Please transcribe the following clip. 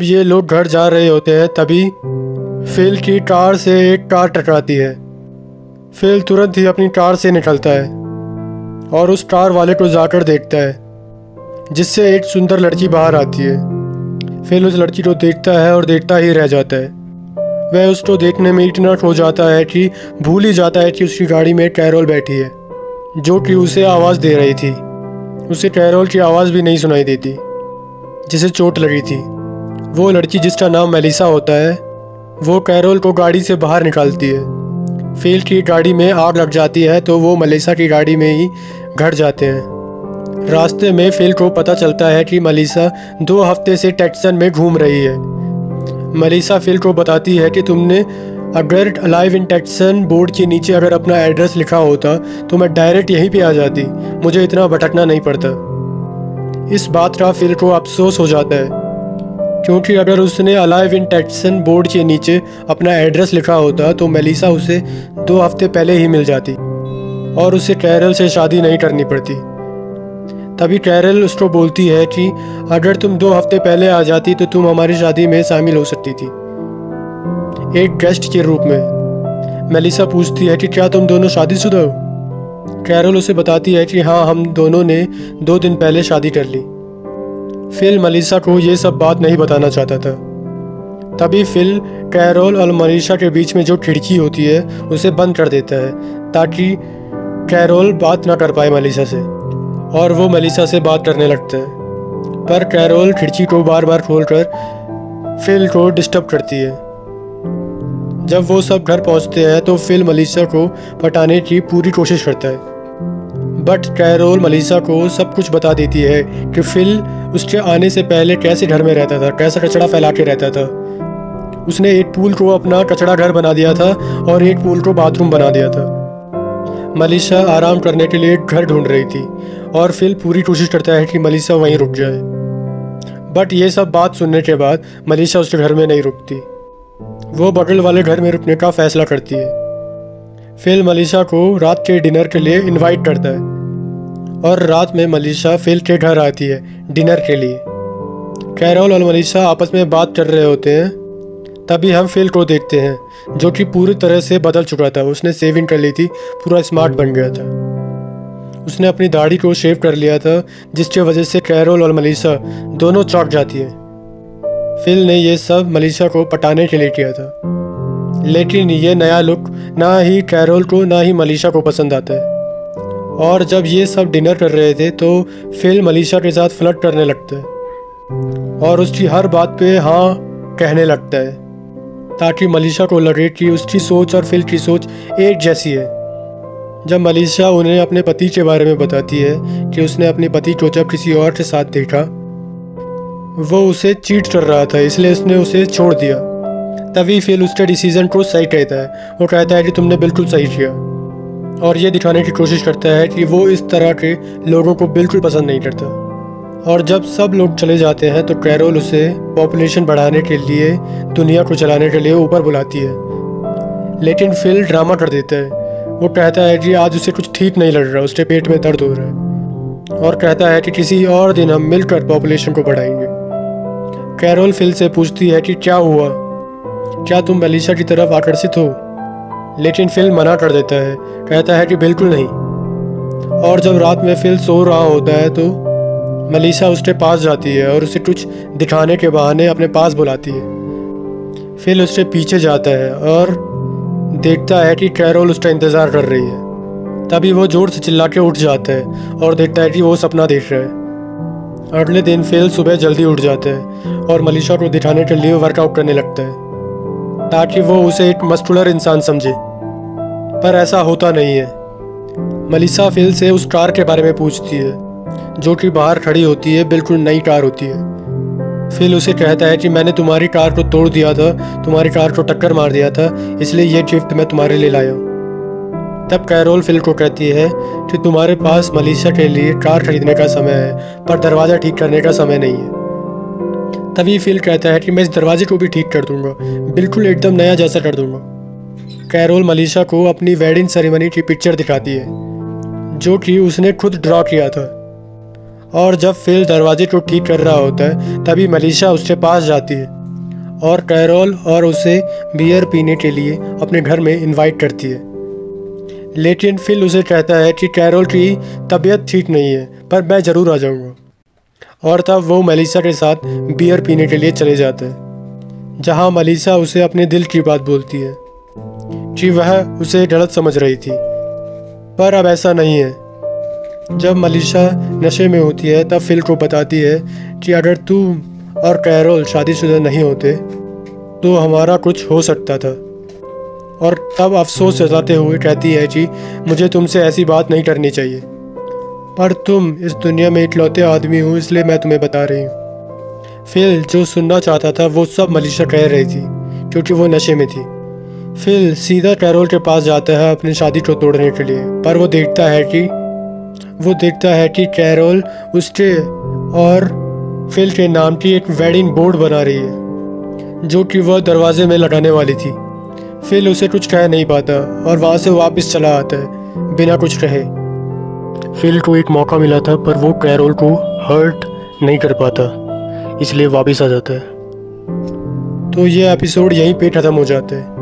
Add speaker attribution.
Speaker 1: जब ये लोग घर जा रहे होते हैं तभी फिल की कार से एक कार टकराती है। फिल तुरंत ही अपनी कार से निकलता है और उस कार वाले को जाकर देखता है, जिससे एक सुंदर लड़की बाहर आती है। फिल उस लड़की को देखता है और देखता ही रह जाता है। वह उसको देखने में इतना खो जाता है कि भूल ही जाता है कि उसकी गाड़ी में कैरोल बैठी है, जो कि उसे आवाज़ दे रही थी। उसे कैरोल की आवाज़ भी नहीं सुनाई देती, जिसे चोट लगी थी। वो लड़की जिसका नाम मेलिसा होता है, वो कैरोल को गाड़ी से बाहर निकालती है। फिल की गाड़ी में आग लग जाती है तो वो मेलिसा की गाड़ी में ही घर जाते हैं। रास्ते में फिल को पता चलता है कि मेलिसा 2 हफ्ते से टेक्सन में घूम रही है। मेलिसा फिल को बताती है कि तुमने अगर अलाइव इन टेक्सन बोर्ड के नीचे अगर अपना एड्रेस लिखा होता तो मैं डायरेक्ट यहीं पे आ जाती, मुझे इतना भटकना नहीं पड़ता। इस बात का फिल को अफसोस हो जाता है, क्योंकि अगर उसने अलाइव इन टेक्सन बोर्ड के नीचे अपना एड्रेस लिखा होता तो मेलिसा उसे 2 हफ्ते पहले ही मिल जाती और उसे कैरल से शादी नहीं करनी पड़ती। तभी कैरल उसको बोलती है कि अगर तुम 2 हफ्ते पहले आ जाती तो तुम हमारी शादी में शामिल हो सकती थी, एक गेस्ट के रूप में। मेलिसा पूछती है कि क्या तुम दोनों शादीशुदा हो? कैरल उसे बताती है कि हाँ, हम दोनों ने 2 दिन पहले शादी कर ली। फिल मेलिसा को ये सब बात नहीं बताना चाहता था। तभी फिल कैरोल और मेलिसा के बीच में जो खिड़की होती है उसे बंद कर देता है, ताकि कैरोल बात ना कर पाए मेलिसा से, और वो मेलिसा से बात करने लगता है। पर कैरोल खिड़की को बार बार खोलकर फिल को डिस्टर्ब करती है। जब वो सब घर पहुंचते हैं तो फिल मेलिसा को पटाने की पूरी कोशिश करता है, बट कैरोल मेलिसा को सब कुछ बता देती है कि फिल उसके आने से पहले कैसे घर में रहता था, कैसा कचरा फैला के रहता था। उसने एक पूल को अपना कचरा घर बना दिया था और एक पूल को बाथरूम बना दिया था। मेलिसा आराम करने के लिए एक घर ढूंढ रही थी और फिल पूरी कोशिश करता है कि मेलिसा वहीं रुक जाए, बट ये सब बात सुनने के बाद मेलिसा उसके घर में नहीं रुकती। वो बगल वाले घर में रुकने का फैसला करती है। फिल मेलिसा को रात के डिनर के लिए इनवाइट करता है और रात में मेलिसा फिल के घर आती है डिनर के लिए। कैरोल और मेलिसा आपस में बात कर रहे होते हैं। तभी हम फिल को देखते हैं, जो कि पूरी तरह से बदल चुका था। उसने शेविंग कर ली थी, पूरा स्मार्ट बन गया था। उसने अपनी दाढ़ी को शेव कर लिया था, जिसकी वजह से कैरोल और मेलिसा दोनों चौंक जाती है। फिल ने ये सब मेलिसा को पटाने के लिए किया था, लेकिन ये नया लुक ना ही कैरोल को ना ही मेलिसा को पसंद आता है। और जब ये सब डिनर कर रहे थे तो फिल मेलिसा के साथ फ्लर्ट करने लगता है और उसकी हर बात पे हाँ कहने लगता है, ताकि मेलिसा को लगे कि उसकी सोच और फिल की सोच एक जैसी है। जब मेलिसा उन्हें अपने पति के बारे में बताती है कि उसने अपने पति को जब किसी और के साथ देखा, वो उसे चीट कर रहा था, इसलिए उसने उसे छोड़ दिया। तभी फिल उसके डिसीजन को सही कहता है। वो कहता है कि तुमने बिल्कुल सही किया, और ये दिखाने की कोशिश करता है कि वो इस तरह के लोगों को बिल्कुल पसंद नहीं करता। और जब सब लोग चले जाते हैं तो कैरोल उसे पॉपुलेशन बढ़ाने के लिए, दुनिया को चलाने के लिए ऊपर बुलाती है, लेकिन फिल ड्रामा कर देता है। वो कहता है कि आज उसे कुछ ठीक नहीं लग रहा, उसके पेट में दर्द हो रहा है, और कहता है कि किसी और दिन हम मिलकर पॉपुलेशन को बढ़ाएंगे। कैरोल फिल से पूछती है कि क्या हुआ, क्या तुम मेलिसा की तरफ आकर्षित हो? लेकिन फिल मना कर देता है, कहता है कि बिल्कुल नहीं। और जब रात में फिल सो रहा होता है तो मेलिसा उसके पास जाती है और उसे कुछ दिखाने के बहाने अपने पास बुलाती है। फिल उसके पीछे जाता है और देखता है कि कैरोल उसका इंतज़ार कर रही है। तभी वो जोर से चिल्ला के उठ जाता है और देखता है कि वो सपना देख रहा है। अगले दिन फिल सुबह जल्दी उठ जाता है और मेलिसा को दिखाने के लिए वर्कआउट करने लगता है, ताकि वो उसे एक मस्कुलर इंसान समझे। पर ऐसा होता नहीं है। मेलिसा फिल से उस कार के बारे में पूछती है, जो कि बाहर खड़ी होती है, बिल्कुल नई कार होती है। फिल उसे कहता है कि मैंने तुम्हारी कार को तोड़ दिया था, तुम्हारी कार को टक्कर मार दिया था, इसलिए ये गिफ्ट मैं तुम्हारे लिए लाया हूँ। तब कैरोल फिल को कहती है कि तुम्हारे पास मेलिसा के लिए कार खरीदने का समय है, पर दरवाज़ा ठीक करने का समय नहीं है। तभी फिल कहता है कि मैं इस दरवाजे को भी ठीक कर दूंगा, बिल्कुल एकदम नया जैसा कर दूंगा। कैरोल मेलिसा को अपनी वेडिंग सेरेमनी की पिक्चर दिखाती है, जो कि उसने खुद ड्रॉ किया था। और जब फिल दरवाजे को ठीक कर रहा होता है तभी मेलिशा उसके पास जाती है और कैरोल और उसे बियर पीने के लिए अपने घर में इनवाइट करती है। लेकिन फिल उसे कहता है कि कैरोल की तबीयत ठीक नहीं है, पर मैं ज़रूर आ जाऊँगा। और तब वो मेलिशा के साथ बियर पीने के लिए चले जाते हैं, जहाँ मेलिशा उसे अपने दिल की बात बोलती है कि वह उसे गलत समझ रही थी, पर अब ऐसा नहीं है। जब मेलिशा नशे में होती है तब फिल को बताती है कि अगर तू और कैरोल शादीशुदा नहीं होते तो हमारा कुछ हो सकता था। और तब अफसोस जताते हुए कहती है कि मुझे तुमसे ऐसी बात नहीं करनी चाहिए, पर तुम इस दुनिया में इकलौते आदमी हो, इसलिए मैं तुम्हें बता रही हूँ। फिल जो सुनना चाहता था वो सब मेलिशा कह रही थी क्योंकि वो नशे में थी। फिल सीधा कैरोल के पास जाता है अपनी शादी को तोड़ने के लिए, पर वो देखता है कि कैरोल उसके और फिल के नाम की एक वेडिंग बोर्ड बना रही है जो कि वह दरवाजे में लगाने वाली थी। फिल उसे कुछ कह नहीं पाता और वहाँ से वापस चला आता है बिना कुछ कहे। फिल को एक मौका मिला था पर वो कैरोल को हर्ट नहीं कर पाता, इसलिए वापस आ जाता है। तो ये एपिसोड यहीं पे ख़त्म हो जाता है।